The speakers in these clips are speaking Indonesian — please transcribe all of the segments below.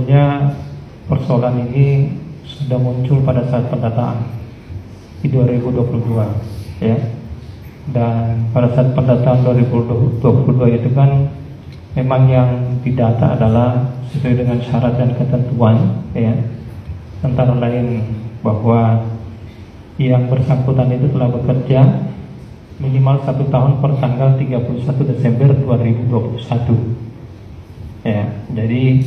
sebetulnya persoalan ini sudah muncul pada saat pendataan di 2022 ya. Dan pada saat pendataan 2022 itu kan memang yang didata adalah sesuai dengan syarat dan ketentuan ya. Antara lain bahwa yang bersangkutan itu telah bekerja minimal 1 tahun per tanggal 31 Desember 2021 ya. Jadi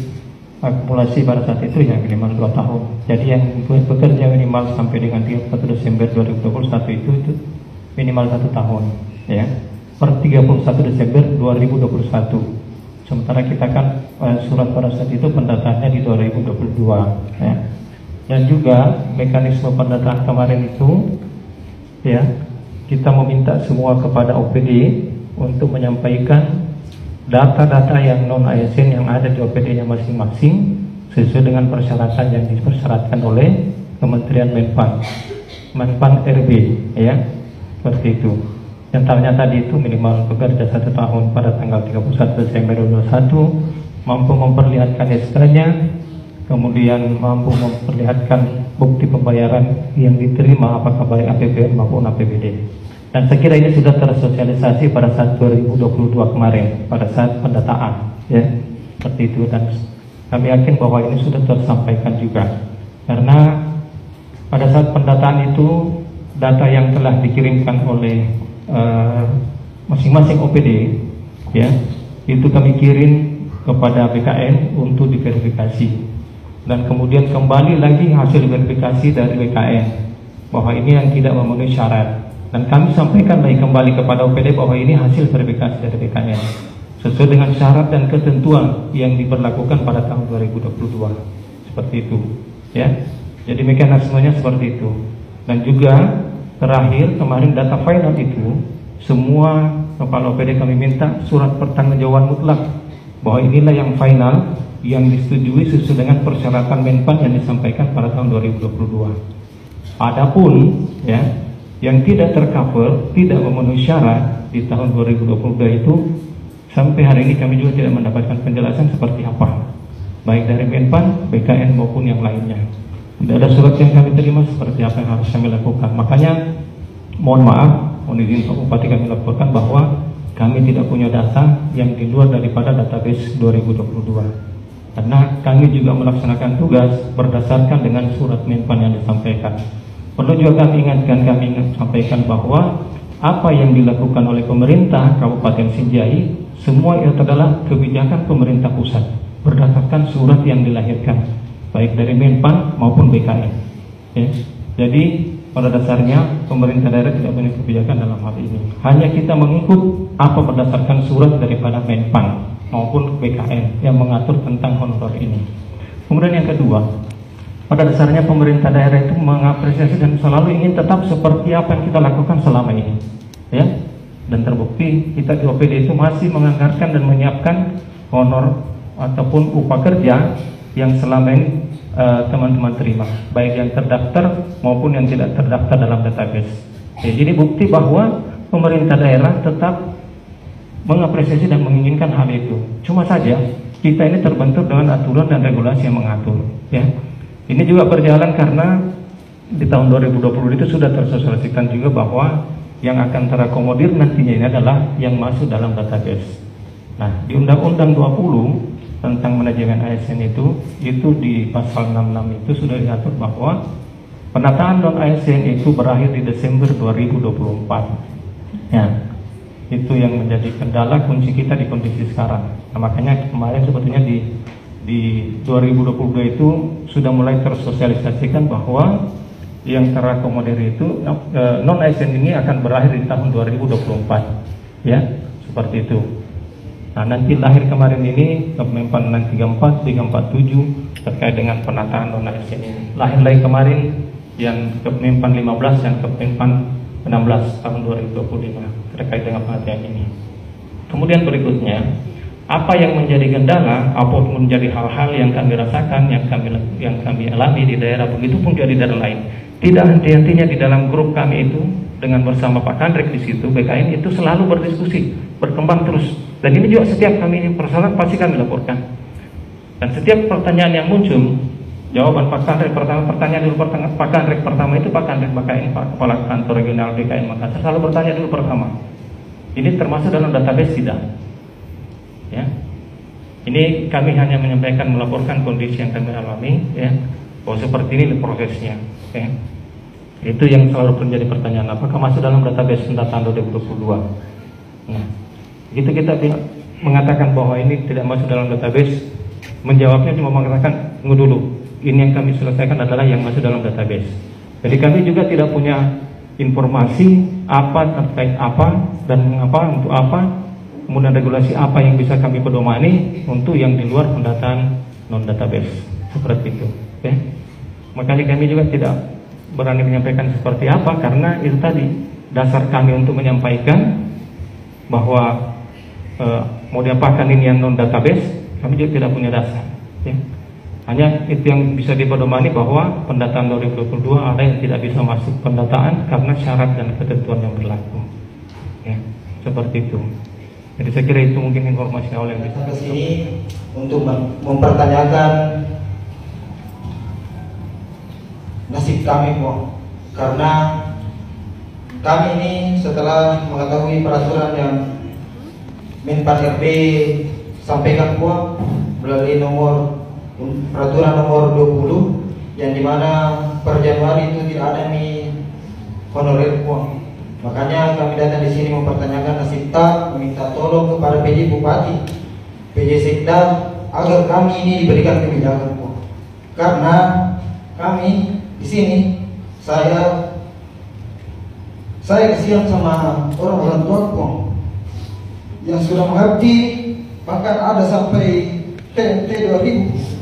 akumulasi pada saat itu ya minimal 2 tahun. Jadi yang bekerja minimal sampai dengan 31 Desember 2021 itu minimal 1 tahun ya, per 31 Desember 2021. Sementara kita kan surat pada saat itu pendataannya di 2022 ya. Dan juga mekanisme pendataan kemarin itu ya, kita meminta semua kepada OPD untuk menyampaikan data-data yang non ASN yang ada di OPD-nya masing-masing sesuai dengan persyaratan yang dipersyaratkan oleh Kementerian Menpan RB ya, seperti itu. Yang tadi itu minimal bekerja 1 tahun pada tanggal 31 Desember 2021, mampu memperlihatkan SK-nya, kemudian mampu memperlihatkan bukti pembayaran yang diterima apakah baik APBN maupun APBD. Dan saya kira ini sudah tersosialisasi pada saat 2022 kemarin pada saat pendataan ya, seperti itu. Dan kami yakin bahwa ini sudah tersampaikan juga, karena pada saat pendataan itu data yang telah dikirimkan oleh masing-masing OPD ya, itu kami kirim kepada BKN untuk diverifikasi. Dan kemudian kembali lagi hasil verifikasi dari BKN bahwa ini yang tidak memenuhi syarat, dan kami sampaikan lagi kembali kepada OPD bahwa ini hasil verifikasi dari BKN sesuai dengan syarat dan ketentuan yang diberlakukan pada tahun 2022, seperti itu ya. Jadi mekanismenya seperti itu. Dan juga terakhir kemarin data final itu semua kepala OPD kami minta surat pertanggungjawaban mutlak bahwa inilah yang final yang disetujui sesuai dengan persyaratan Menpan yang disampaikan pada tahun 2022. Adapun ya, yang tidak tercover, tidak memenuhi syarat di tahun 2022 itu sampai hari ini kami juga tidak mendapatkan penjelasan seperti apa, baik dari Menpan, BKN maupun yang lainnya. Tidak ada surat yang kami terima seperti apa yang harus kami lakukan. Makanya mohon maaf, mohon izin Pak Bupati, kami laporkan bahwa kami tidak punya data yang di luar daripada database 2022. Karena kami juga melaksanakan tugas berdasarkan dengan surat Menpan yang disampaikan. Perlu juga kami ingatkan, kami sampaikan bahwa apa yang dilakukan oleh pemerintah Kabupaten Sinjai semua itu adalah kebijakan pemerintah pusat berdasarkan surat yang dilahirkan baik dari Menpan maupun BKN ya. Jadi pada dasarnya pemerintah daerah tidak punya kebijakan dalam hal ini. Hanya kita mengikut apa berdasarkan surat daripada Menpan maupun BKN yang mengatur tentang honorer ini. Kemudian yang kedua, pada dasarnya pemerintah daerah itu mengapresiasi dan selalu ingin tetap seperti apa yang kita lakukan selama ini ya. Dan terbukti kita di OPD itu masih menganggarkan dan menyiapkan honor ataupun upah kerja yang selama ini teman-teman terima, baik yang terdaftar maupun yang tidak terdaftar dalam database ya. Jadi bukti bahwa pemerintah daerah tetap mengapresiasi dan menginginkan hal itu. Cuma saja kita ini terbentur dengan aturan dan regulasi yang mengatur ya. Ini juga berjalan karena di tahun 2020 itu sudah tersosialisasikan juga bahwa yang akan terakomodir nantinya ini adalah yang masuk dalam database. Nah, di Undang-Undang 20 tentang manajemen ASN itu di pasal 66 itu sudah diatur bahwa penataan non ASN itu berakhir di Desember 2024 ya. Itu yang menjadi kendala kunci kita di kondisi sekarang. Nah, makanya kemarin sebetulnya di 2022 itu sudah mulai tersosialisasikan bahwa yang terakomodir itu non ASN ini akan berakhir di tahun 2024 ya, seperti itu. Nah, nanti lahir kemarin ini Kemenpan 34, 347 terkait dengan penataan non ASN ini. Lahir lagi kemarin yang Kemenpan 15 dan Kemenpan 16 tahun 2025 terkait dengan perhatian ini. Kemudian berikutnya, apa yang menjadi kendala ataupun menjadi hal-hal yang kami rasakan, yang kami alami di daerah, begitu pun juga di daerah lain. Tidak henti-hentinya di dalam grup kami itu dengan bersama Pak Kandrek di situ, BKN itu selalu berdiskusi, berkembang terus. Dan ini juga setiap kami ini persoalan pasti kami laporkan. Dan setiap pertanyaan yang muncul, jawaban Pak Kanrek pertama, pertanyaan dulu Pak Kanrek pertama itu Pak Kanrek BKN, Pak Kepala Kantor Regional BKN Makassar selalu bertanya dulu pertama. Ini termasuk dalam database tidak? Ya. Ini kami hanya menyampaikan, melaporkan kondisi yang kami alami, ya. Oh seperti ini prosesnya. Ya. Itu yang selalu menjadi pertanyaan. Apakah masuk dalam database pendataan 2022? Nah, itu kita mengatakan bahwa ini tidak masuk dalam database. Menjawabnya cuma mengatakan tunggu dulu. Ini yang kami selesaikan adalah yang masuk dalam database. Jadi kami juga tidak punya informasi apa terkait apa dan mengapa untuk apa, kemudian regulasi apa yang bisa kami pedomani untuk yang di luar pendataan non database seperti itu. Okay? Makanya kami juga tidak berani menyampaikan seperti apa karena itu tadi dasar kami untuk menyampaikan bahwa mau diapakan ini yang non database, kami juga tidak punya dasar. Ya. Hanya itu yang bisa dipedomani bahwa pendataan 2022 ada yang tidak bisa masuk pendataan karena syarat dan ketentuan yang berlaku. Ya, seperti itu. Jadi saya kira itu mungkin informasi awal yang bisa. Ke sini untuk mempertanyakan nasib kami, Bu. Karena kami ini setelah mengetahui peraturan yang Menpan RB sampaikan, Bu, melalui peraturan nomor 20 yang dimana per Januari itu tidak ada honorer, Bu. Makanya kami datang di sini mempertanyakan nasib tak, meminta tolong kepada PJ Bupati, PJ Sekda agar kami ini diberikan kebijakan, Bu. Karena kami di sini saya kasihan sama orang tua, Bu, yang sudah mengabdi, bahkan ada sampai TNT 2000.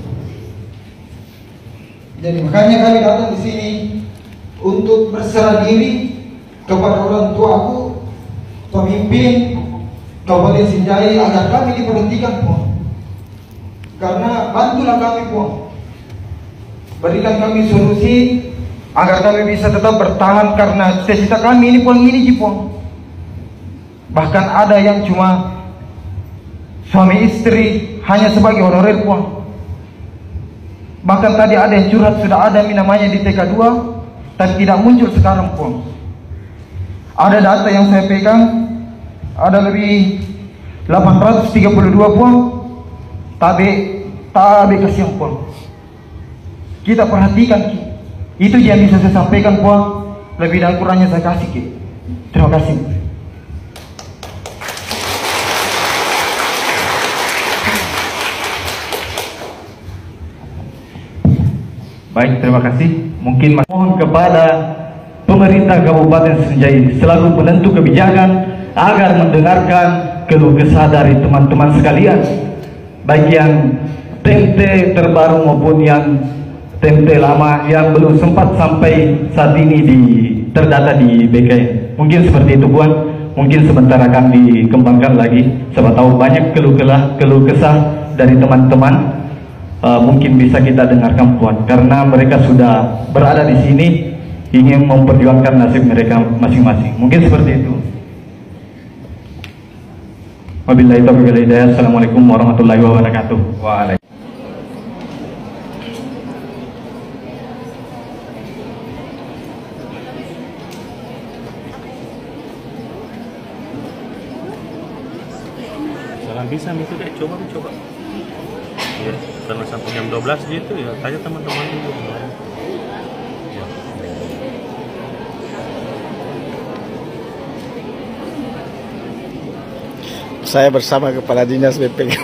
Jadi makanya kami datang di sini untuk berserah diri kepada orang tuaku, pemimpin Kabupaten Sinjai, agar kami diberhentikan, Bu. Karena bantulah kami, Bu. Berikan kami solusi agar kami bisa tetap bertahan, karena cita-cita kami ini pun ini, Bu. Bahkan ada yang cuma suami istri hanya sebagai honorer, Bu. Bahkan tadi ada yang curhat sudah ada namanya di TK2 tapi tidak muncul sekarang, Bu. Ada data yang saya pegang, ada lebih 832, Bu. Tabe kasihan, Bu. Kita perhatikan, itu yang bisa saya sampaikan, Bu. Lebih dan kurangnya saya kasih, Ki. Terima kasih. Baik, terima kasih. Mungkin mohon kepada pemerintah Kabupaten Sinjai selalu penentu kebijakan agar mendengarkan keluh kesah dari teman-teman sekalian, baik yang TMT terbaru maupun yang TMT lama yang belum sempat sampai saat ini terdata di BKN. Mungkin seperti itu, Puan. Mungkin sebentar akan dikembangkan lagi. Siapa tahu banyak keluh kesah dari teman-teman. Mungkin bisa kita dengarkan, Puan, karena mereka sudah berada di sini ingin memperjuangkan nasib mereka masing-masing. Mungkin seperti itu. Wabillahi taufiq wal hidayah. Assalamualaikum warahmatullahi wabarakatuh. Waalaikumsalam. Jangan bisa itu deh, coba. Ya, karena sampai jam 12 gitu ya, tanya teman-teman dulu. Ya. Saya bersama Kepala Dinas BPK